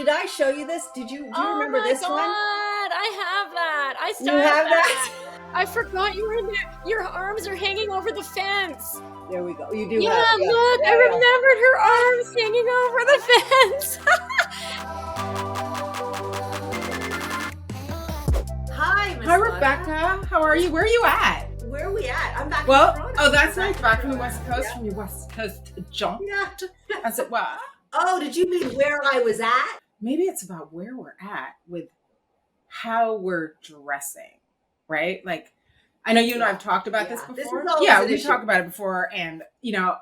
did I show you this? Do you remember this one? I have that. I You have that? I forgot you were in there. Your arms are hanging over the fence. There we go. You do Yeah, have. look, I remembered her arms hanging over the fence. Hi, Miss Hi, Lana. Rebecca. How are you? Where are you at? Where are we at? I'm back. Well, in Toronto. oh, that's nice. Back from the in West Toronto. Coast, Yeah. from your West Coast jump. Yeah. I said, well, Oh, did you mean where I was at? maybe it's about where we're at with how we're dressing, right? Like, I know you and I have talked about this Yeah. before. This is always Yeah, an we issue. talked about it before, and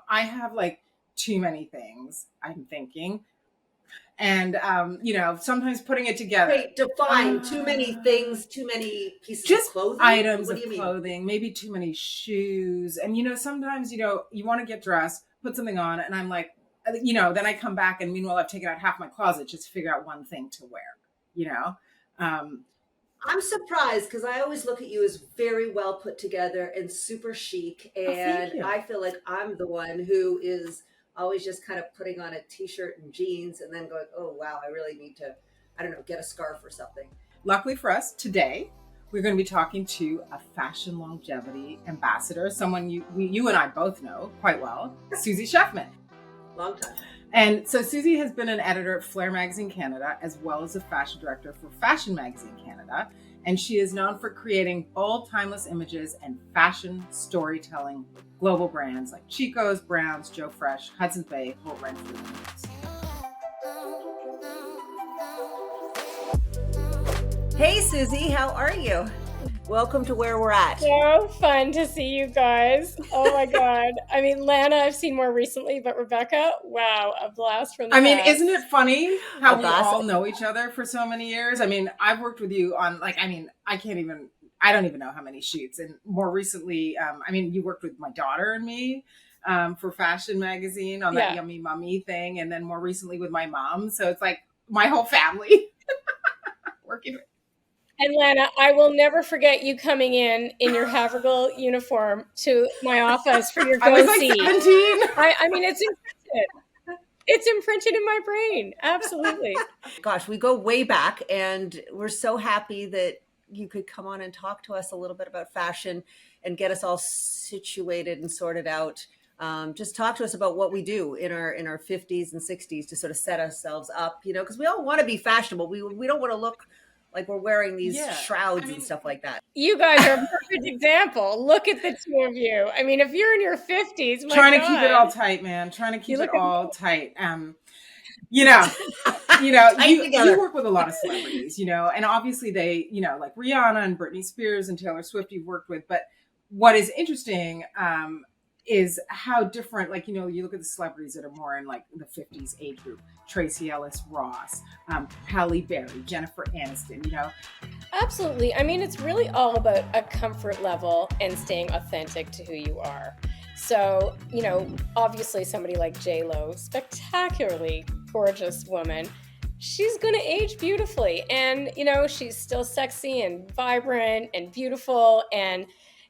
I have like too many things I'm thinking, and sometimes putting it together. Wait, define too many things, too many pieces Just of clothing? items What of do you mean? clothing, maybe too many shoes. And, sometimes, you want to get dressed, put something on, and I'm like, then I come back and meanwhile I've taken out half my closet just to figure out one thing to wear, I'm surprised because I always look at you as very well put together and super chic. thank And you. I feel like I'm the one who is always just kind of putting on a t-shirt and jeans and then going, oh, wow, I really need to, I don't know, get a scarf or something. Luckily for us, today, we're going to be talking to a fashion longevity ambassador, someone you and I both know quite well, Susie Sheffman. Long time. And so Susie has been an editor at Flair Magazine Canada, as well as a fashion director for Fashion Magazine Canada. And she is known for creating bold, timeless images and fashion storytelling with global brands like Chico's, Browns, Joe Fresh, Hudson's Bay, Holt Renfrew, and others. Hey, Susie, how are you? Welcome to Where We're At. So fun to see you guys. Oh my God. I mean, Lana, I've seen more recently, but Rebecca, wow, a blast from the past. Isn't it funny how A we blast. all know each other for so many years? I mean, I've worked with you on I don't even know how many shoots. And more recently, you worked with my daughter and me for Fashion Magazine on that Yummy Mummy thing. And then more recently with my mom. So it's like my whole family working with. And Lana, I will never forget you coming in your Havergal uniform to my office for your go I was like see. 17. I mean, it's imprinted. It's imprinted in my brain. Absolutely. Gosh, we go way back, and we're so happy that you could come on and talk to us a little bit about fashion and get us all situated and sorted out. Just talk to us about what we do in our 50s and 60s to sort of set ourselves up, because we all want to be fashionable. We don't want to look like we're wearing these shrouds and stuff like that. You guys are a perfect example. Look at the two of you. I mean, if you're in your 50s, trying to keep it all tight, man. Trying to keep it all tight. You work with a lot of celebrities, and obviously they, like Rihanna and Britney Spears and Taylor Swift you've worked with. But what is interesting is how different, like, you look at the celebrities that are more in like the 50s age group. Tracy Ellis Ross, Halle Berry, Jennifer Aniston, Absolutely. I mean, it's really all about a comfort level and staying authentic to who you are. So, obviously somebody like J-Lo, spectacularly gorgeous woman, she's going to age beautifully. And, she's still sexy and vibrant and beautiful. And,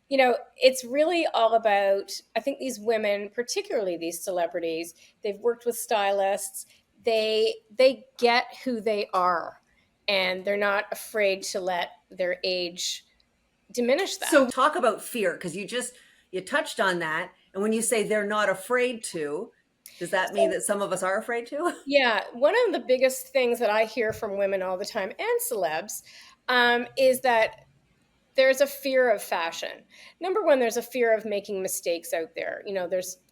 it's really all about, I think these women, particularly these celebrities, they've worked with stylists. They get who they are, and they're not afraid to let their age diminish that. So talk about fear, because you touched on that. And when you say they're not afraid to, does that mean that some of us are afraid to? Yeah. One of the biggest things that I hear from women all the time and celebs is that there's a fear of fashion. Number one, there's a fear of making mistakes out there.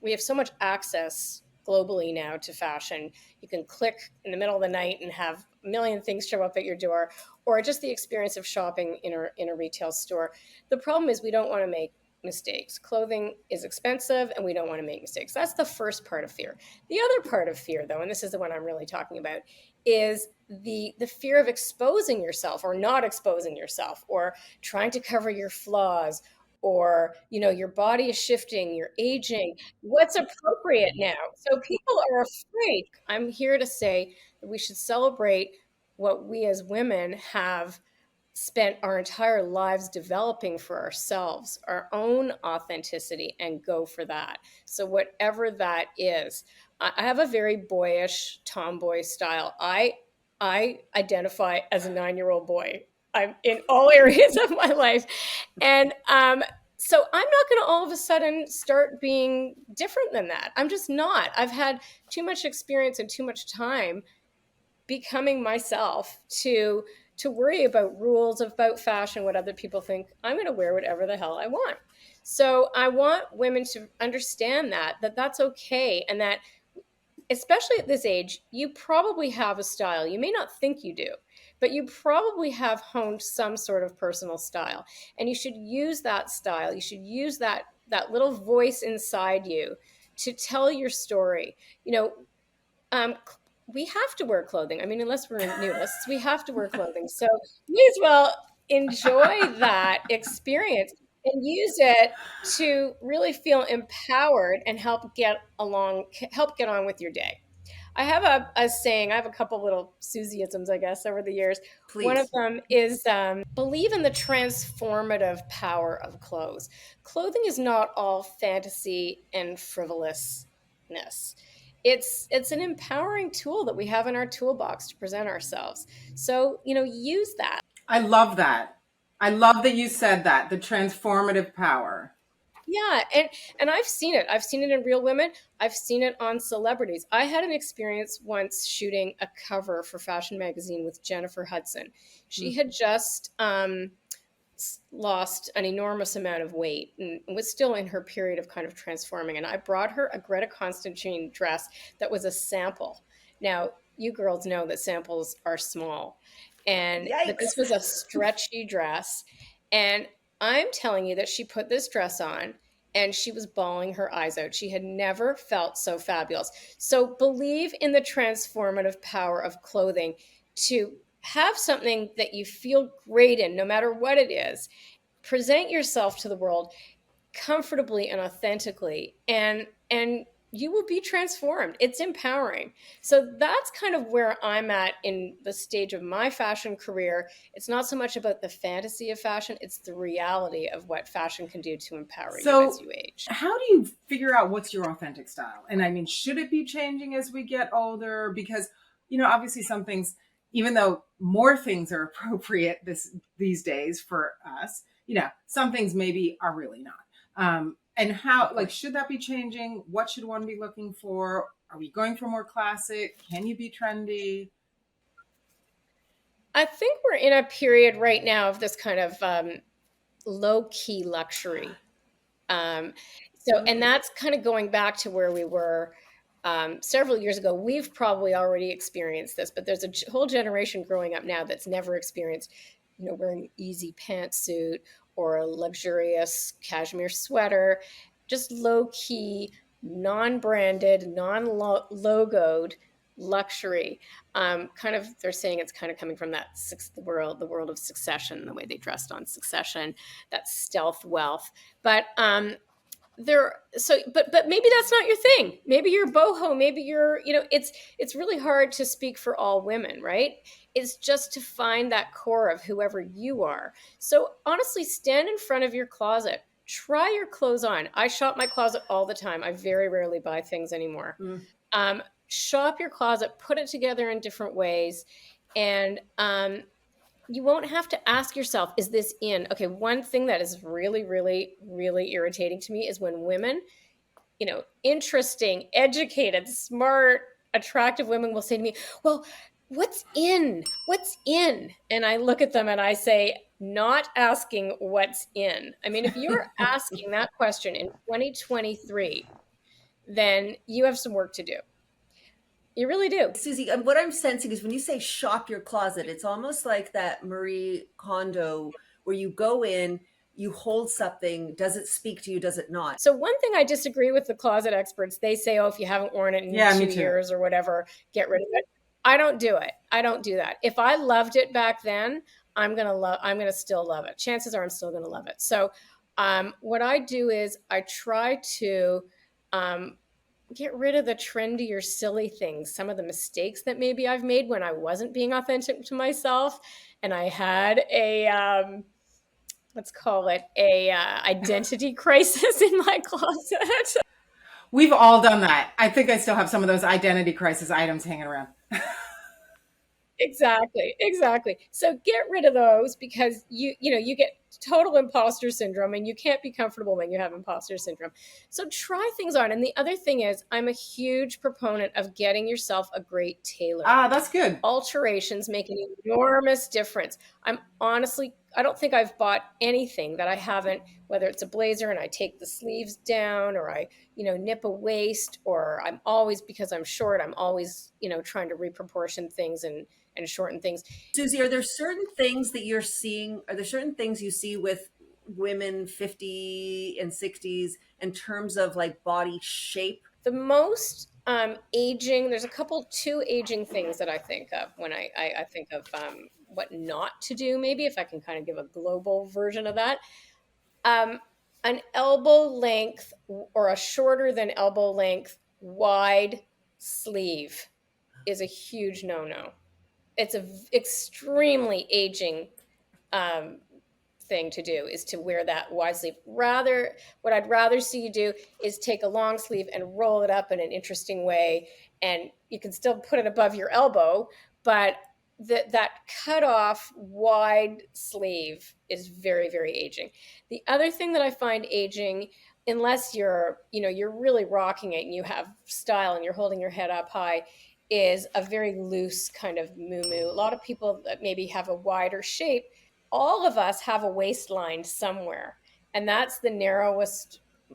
We have so much access globally now to fashion. You can click in the middle of the night and have a million things show up at your door, or just the experience of shopping in a retail store. The problem is we don't want to make mistakes. Clothing is expensive and we don't want to make mistakes. That's the first part of fear. The other part of fear, though, and this is the one I'm really talking about, is the fear of exposing yourself or not exposing yourself, or trying to cover your flaws, or your body is shifting, you're aging. What's appropriate now? So people are afraid. I'm here to say that we should celebrate what we as women have spent our entire lives developing for ourselves, our own authenticity, and go for that. So whatever that is, I have a very boyish tomboy style. I I identify as a 9-year-old boy. I'm in all areas of my life. And so I'm not going to all of a sudden start being different than that. I'm just not. I've had too much experience and too much time becoming myself to worry about rules about fashion, what other people think. I'm going to wear whatever the hell I want. So I want women to understand that that's okay, and that especially at this age, you probably have a style. You may not think you do, but you probably have honed some sort of personal style. And you should use that style. You should use that little voice inside you to tell your story. You know, um, we have to wear clothing. I mean, unless we're nudists, we have to wear clothing. So may as well enjoy that experience and use it to really feel empowered and help get on with your day. I have a saying. I have a couple little Susieisms, I guess, over the years. One of Please. them is believe in the transformative power of clothes. Clothing is not all fantasy and frivolousness. It's an empowering tool that we have in our toolbox to present ourselves. So, use that. I love that. I love that you said that, the transformative power. Yeah, and I've seen it. I've seen it in real women. I've seen it on celebrities. I had an experience once shooting a cover for Fashion Magazine with Jennifer Hudson. She had just lost an enormous amount of weight and was still in her period of kind of transforming. And I brought her a Greta Constantine dress that was a sample. Now, you girls know that samples are small, and that this Yikes. was a stretchy dress. And I'm telling you that she put this dress on and she was bawling her eyes out. She had never felt so fabulous. So believe in the transformative power of clothing to have something that you feel great in, no matter what it is. Present yourself to the world comfortably and authentically, and you will be transformed. It's empowering. So that's kind of where I'm at in the stage of my fashion career. It's not so much about the fantasy of fashion, it's the reality of what fashion can do to empower you as you age. How do you figure out what's your authentic style? And I mean, should it be changing as we get older? Because, obviously some things, even though more things are appropriate these days for us, some things maybe are really not. And how, should that be changing? What should one be looking for? Are we going for more classic? Can you be trendy? I think we're in a period right now of this kind of low-key luxury. And that's kind of going back to where we were several years ago. We've probably already experienced this, but there's a whole generation growing up now that's never experienced, wearing an easy pantsuit or a luxurious cashmere sweater, just low-key, non-branded, non-logoed luxury. They're saying it's kind of coming from the world of Succession, the way they dressed on Succession, that stealth wealth. But but maybe that's not your thing. Maybe you're boho. Maybe you're, it's really hard to speak for all women, right? It's just to find that core of whoever you are. So honestly, stand in front of your closet. Try your clothes on. I shop my closet all the time. I very rarely buy things anymore. Shop your closet, put it together in different ways, and you won't have to ask yourself, is this in? Okay, one thing that is really, really, really irritating to me is when women, interesting, educated, smart, attractive women will say to me, well, what's in? What's in? And I look at them and I say, not asking what's in. I mean, if you're asking that question in 2023, then you have some work to do. You really do. Susie, what I'm sensing is when you say shop your closet, it's almost like that Marie Kondo where you go in, you hold something, does it speak to you, does it not? So one thing I disagree with the closet experts, they say, oh, if you haven't worn it in 2 years or whatever, get rid of it. I don't do it. I don't do that. If I loved it back then, I'm going to still love it. Chances are I'm still going to love it. So what I do is I try to get rid of the trendy or silly things, some of the mistakes that maybe I've made when I wasn't being authentic to myself. And I had let's call it identity crisis in my closet. We've all done that. I think I still have some of those identity crisis items hanging around. Exactly. So get rid of those because you get total imposter syndrome and you can't be comfortable when you have imposter syndrome. So try things on. And the other thing is I'm a huge proponent of getting yourself a great tailor. Ah, that's good. Alterations make an enormous difference. I don't think I've bought anything that I haven't, whether it's a blazer and I take the sleeves down or I, nip a waist, or I'm always, because I'm short, I'm always, trying to reproportion things and shorten things. Susie, are there certain things that you're seeing? Are there certain things you see with women 50 and 60s in terms of like body shape? The most aging, there's two aging things that I think of when I think of what not to do, maybe if I can kind of give a global version of that. An elbow length or a shorter than elbow length wide sleeve is a huge no-no. It's a extremely aging um, thing to do, is to wear that wide sleeve. What I'd rather see you do is take a long sleeve and roll it up in an interesting way, and you can still put it above your elbow, but that cut off wide sleeve is very, very aging. The other thing that I find aging, unless you're really rocking it and you have style and you're holding your head up high, is a very loose kind of moo-moo. A lot of people that maybe have a wider shape, all of us have a waistline somewhere, and that's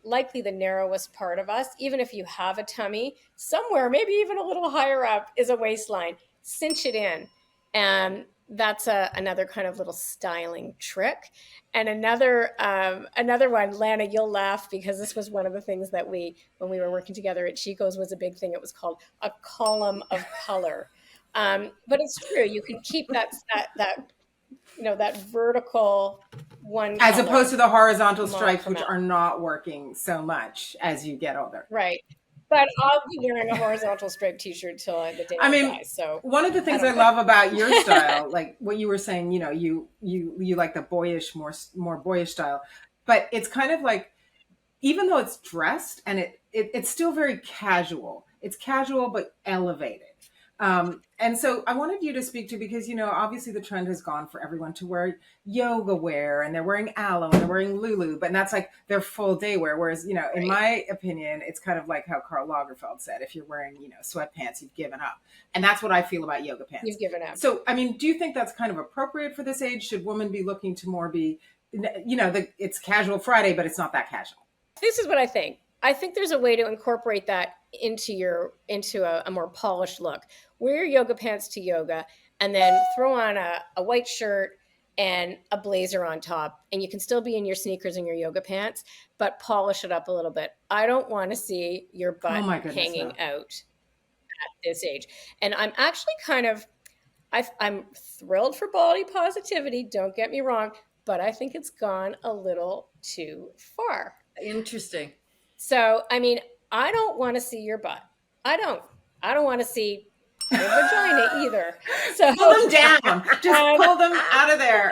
likely the narrowest part of us. Even if you have a tummy, somewhere, maybe even a little higher up, is a waistline. Cinch it in. And that's another kind of little styling trick. And another one, Lana, you'll laugh because this was one of the things that when we were working together at Chico's, was a big thing. It was called a column of color. But it's true. You can keep that vertical one As color opposed to the horizontal stripes, which monochromatic. are not working so much as you get older. Right. But I'll be wearing a horizontal striped t-shirt till the day I I mean, die. So one of the things I don't know. love about your style, like what you were saying, you like the boyish, more boyish style, but it's kind of like, even though it's dressed and it's still very casual. It's casual but elevated. And so I wanted you to speak to, because obviously the trend has gone for everyone to wear yoga wear, and they're wearing aloe and they're wearing Lulu, but that's like their full day wear. Whereas in Right. my opinion, it's kind of like how Karl Lagerfeld said, if you're wearing sweatpants, you've given up. And that's what I feel about yoga pants. You've given up. So I mean, do you think that's kind of appropriate for this age? Should women be looking to more be it's casual Friday, but it's not that casual? This is what I think. I think there's a way to incorporate that into a more polished look. Wear your yoga pants to yoga, and then throw on a white shirt and a blazer on top, and you can still be in your sneakers and your yoga pants, but polish it up a little bit. I don't want to see your butt Oh my goodness, hanging no. out at this age. And I'm actually I'm thrilled for body positivity, don't get me wrong, but I think it's gone a little too far. Interesting. So, I mean, I don't want to see your butt. I don't want to see your vagina either. So Pull them down. Just pull them out of there.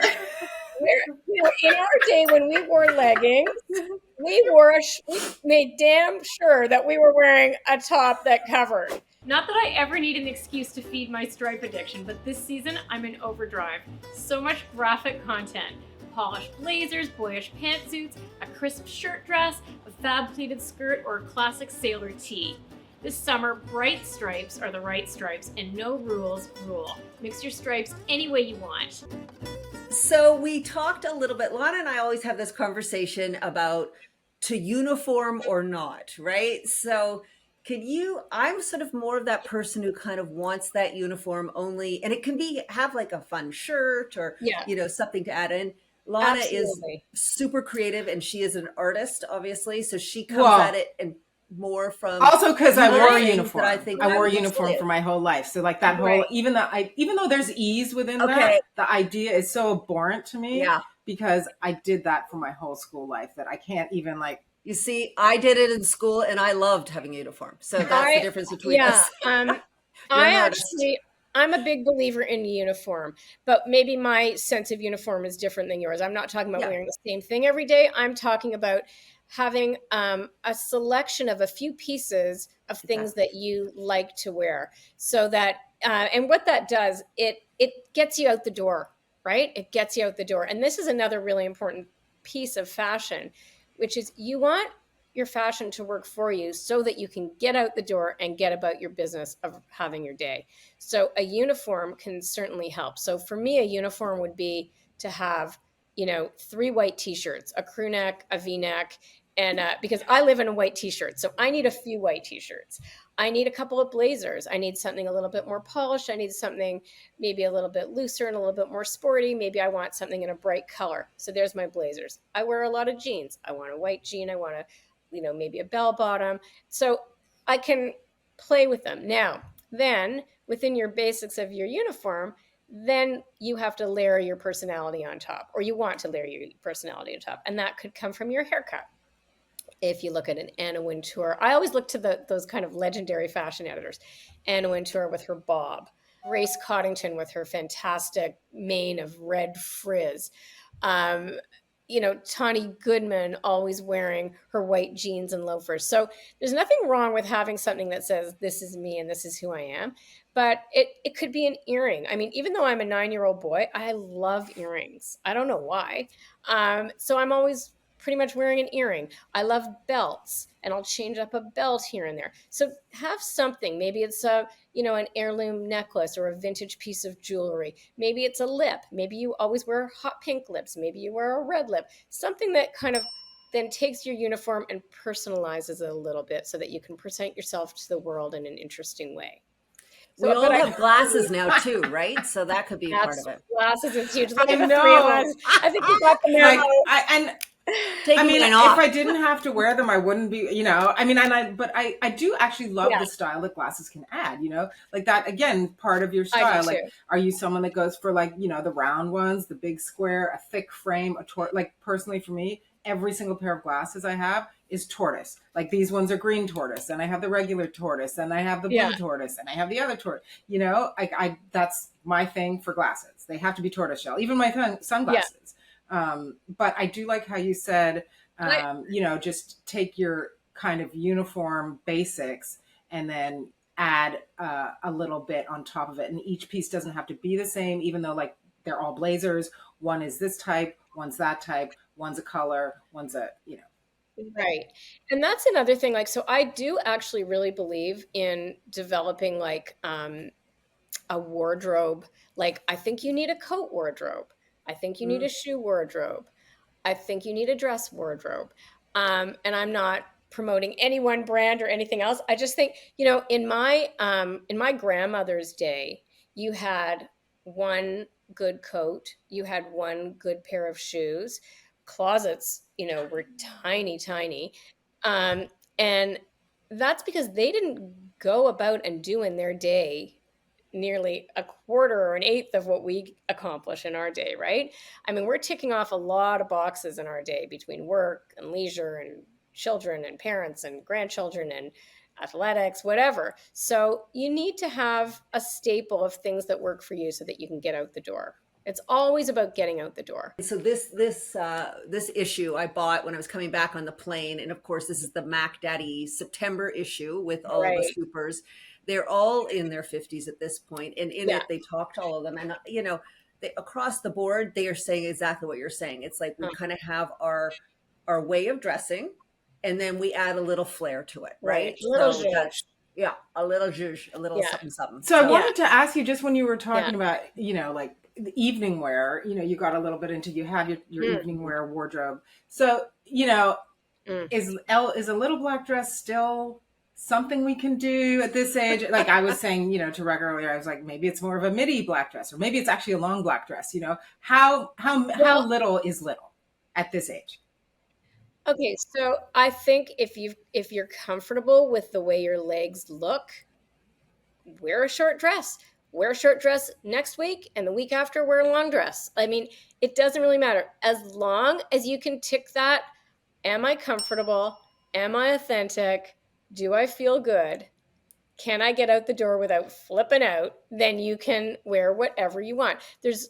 in our day when we wore leggings, we made damn sure that we were wearing a top that covered. Not that I ever need an excuse to feed my stripe addiction, but this season I'm in overdrive. So much graphic content. Polished blazers, boyish pantsuits, a crisp shirt dress, a fab pleated skirt, or a classic sailor tee. This summer, bright stripes are the right stripes, and no rules rule. Mix your stripes any way you want. So we talked a little bit, Lana and I always have this conversation about to uniform or not, right? So I'm sort of more of that person who kind of wants that uniform only, and it can have like a fun shirt or, Yeah. Something to add in. Lana Absolutely. is super creative, and she is an artist, obviously. So she comes Well, at it and more from also because I wore a things uniform. that I think I wore a looks uniform good. for my whole life. So like that whole, Right. even though there's ease within Okay. that, the idea is so abhorrent to me. Yeah. Because I did that for my whole school life that I can't even like. You see, I did it in school and I loved having a uniform. So that's the difference between us. I'm a big believer in uniform, but maybe my sense of uniform is different than yours. I'm not talking about wearing the same thing every day. I'm talking about having a selection of a few pieces of things that you like to wear, so that And what that does, it gets you out the door, right? It gets you out the door. And this is another really important piece of fashion, which is you want your fashion to work for you so that you can get out the door and get about your business of having your day. So a uniform can certainly help. So for me, a uniform would be to have, 3 white t-shirts, a crew neck, a v-neck, and because I live in a white t-shirt, so I need a few white t-shirts. I need a couple of blazers. I need something a little bit more polished. I need something maybe a little bit looser and a little bit more sporty. Maybe I want something in a bright color. So there's my blazers. I wear a lot of jeans. I want a white jean. I want maybe a bell bottom. So I can play with them. Now, then within your basics of your uniform, then you have to layer your personality on top, or you want to layer your personality on top. And that could come from your haircut. If you look at an Anna Wintour, I always look to those kind of legendary fashion editors. Anna Wintour with her bob, Grace Coddington with her fantastic mane of red frizz. Um, Tawny Goodman always wearing her white jeans and loafers. So there's nothing wrong with having something that says, this is me and this is who I am. But it could be an earring. I mean, even though I'm a 9-year-old boy, I love earrings. I don't know why. So I'm always pretty much wearing an earring. I love belts, and I'll change up a belt here and there. So have something. Maybe it's an heirloom necklace or a vintage piece of jewelry. Maybe it's a lip. Maybe you always wear hot pink lips. Maybe you wear a red lip. Something that kind of then takes your uniform and personalizes it a little bit so that you can present yourself to the world in an interesting way. We all have glasses now too, right? So that could be a part of it. Glasses is huge. Look at the 3 of us. I think we got the memo. If I didn't have to wear them, I wouldn't be, but I do actually love the style that glasses can add, like that, again, part of your style. Like, are you someone that goes for the round ones, the big square, a thick frame, like personally for me, every single pair of glasses I have is tortoise. Like these ones are green tortoise, and I have the regular tortoise, and I have the blue tortoise, and I have the other tortoise, I that's my thing for glasses. They have to be tortoise shell, even my sunglasses. But I do like how you said, just take your kind of uniform basics and then add a little bit on top of it. And each piece doesn't have to be the same, even though they're all blazers. One is this type, one's that type, one's a color, one's a. Right. And that's another thing. So I do actually really believe in developing a wardrobe. I think you need a coat wardrobe. I think you need a shoe wardrobe. I think you need a dress wardrobe. And I'm not promoting any one brand or anything else. I just think, in my grandmother's day, you had one good coat, you had one good pair of shoes. Closets, were tiny, tiny. And that's because they didn't go about and do in their day nearly a quarter or an eighth of what we accomplish in our day, right? I mean, we're ticking off a lot of boxes in our day between work and leisure and children and parents and grandchildren and athletics, whatever. So you need to have a staple of things that work for you so that you can get out the door. It's always about getting out the door. So this issue I bought when I was coming back on the plane, and of course this is the Mac Daddy September issue with all of the supers. They're all in their 50s at this point, and in it they talk to all of them, and across the board they are saying exactly what you're saying. It's like we kind of have our way of dressing, and then we add a little flair to it, right? A little zhuzh, a little something something. So I wanted to ask you, just when you were talking about the evening wear, you got a little bit into, you have your evening wear wardrobe. So, is a little black dress still something we can do at this age? Like I was saying, to Rebecca earlier, I was like, maybe it's more of a midi black dress, or maybe it's actually a long black dress. How little is little at this age? Okay, so I think if you're comfortable with the way your legs look, wear a short dress. Wear a short dress next week, and the week after wear a long dress. I mean, it doesn't really matter. As long as you can tick that, am I comfortable? Am I authentic? Do I feel good? Can I get out the door without flipping out? Then you can wear whatever you want. There's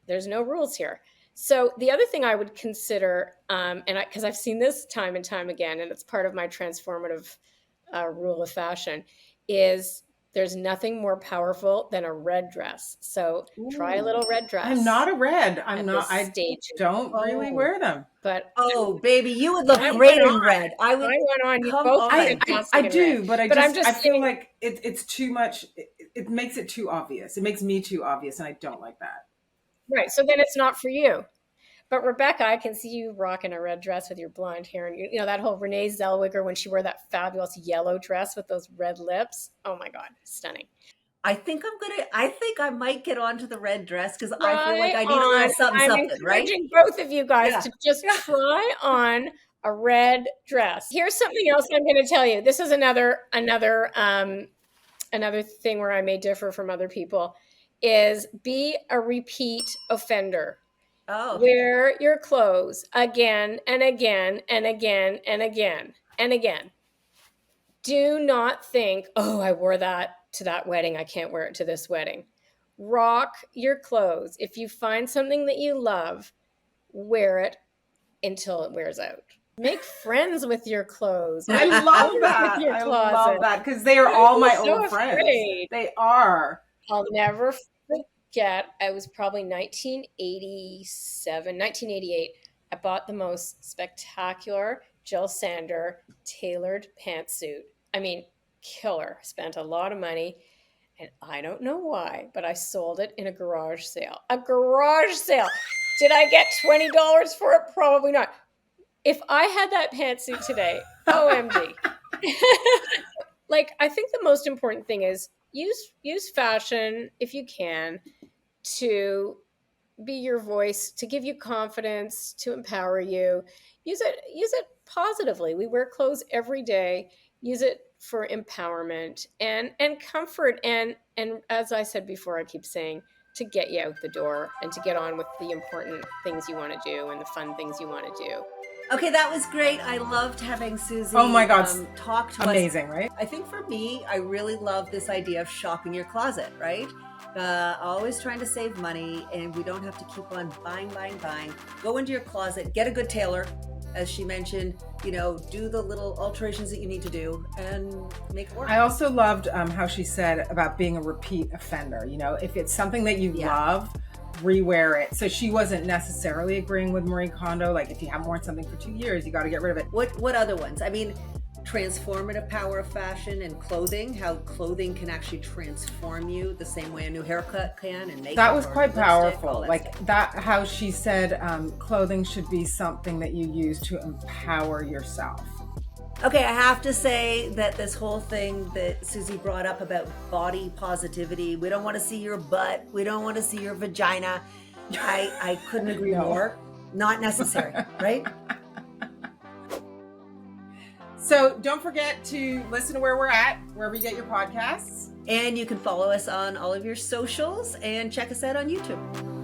no rules here. So the other thing I would consider, because I've seen this time and time again, and it's part of my transformative rule of fashion, is there's nothing more powerful than a red dress. So try a little red dress. I'm not a red. I'm at not. this I stage. don't really wear them. But Oh, baby, you would look I great went in on. red. I would. I went on. You Come both on. fantastic I in do, red. but But I'm I just feel saying- like it's too much. It makes it too obvious. It makes me too obvious, and I don't like that. Right. So then it's not for you. But Rebecca, I can see you rocking a red dress with your blonde hair, and you know that whole Renee Zellweger when she wore that fabulous yellow dress with those red lips. Oh my God, stunning! I think I might get onto the red dress because I feel like I need a Try little on. something, I'm something, right? encouraging both of you guys Yeah. to just try on a red dress. Here's something else I'm going to tell you. This is another thing where I may differ from other people. Is be a repeat offender. Oh, Wear your clothes again and again and again and again and again. Do not think, oh, I wore that to that wedding. I can't wear it to this wedding. Rock your clothes. If you find something that you love, wear it until it wears out. Make friends with your clothes. I Make love friends that. with your I closet. love that because they are all my I'm so old friends. afraid. They are. I'll never forget. I was probably 1987, 1988. I bought the most spectacular Jill Sander tailored pantsuit. I mean, killer. Spent a lot of money. And I don't know why, but I sold it in a garage sale. A garage sale. Did I get $20 for it? Probably not. If I had that pantsuit today, OMG. Like, I think the most important thing is use fashion, if you can, to be your voice, to give you confidence, to empower you. Use it positively. We wear clothes every day. Use it for empowerment and comfort and as I said before, I keep saying, to get you out the door and to get on with the important things you want to do and the fun things you want to do. okay, that was great. I loved having Susie. Oh my God, talk to us. Amazing, right? I think for me, I really love this idea of shopping your closet, right? Always trying to save money, and we don't have to keep on buying. Go into your closet, get a good tailor, as she mentioned, do the little alterations that you need to do and make it work. I also loved how she said about being a repeat offender. If it's something that you love, rewear it. So she wasn't necessarily agreeing with Marie Kondo. Like, if you haven't worn something for 2 years, you got to get rid of it. What other ones? I mean, transformative power of fashion and clothing, how clothing can actually transform you the same way a new haircut can, and makeup. That was quite lipstick, powerful. that Like stuff. that, how she said clothing should be something that you use to empower yourself. Okay, I have to say that this whole thing that Susie brought up about body positivity, we don't want to see your butt, we don't want to see your vagina. I couldn't agree more. Not necessary, right? So don't forget to listen to Where We're At, wherever you get your podcasts. And you can follow us on all of your socials and check us out on YouTube.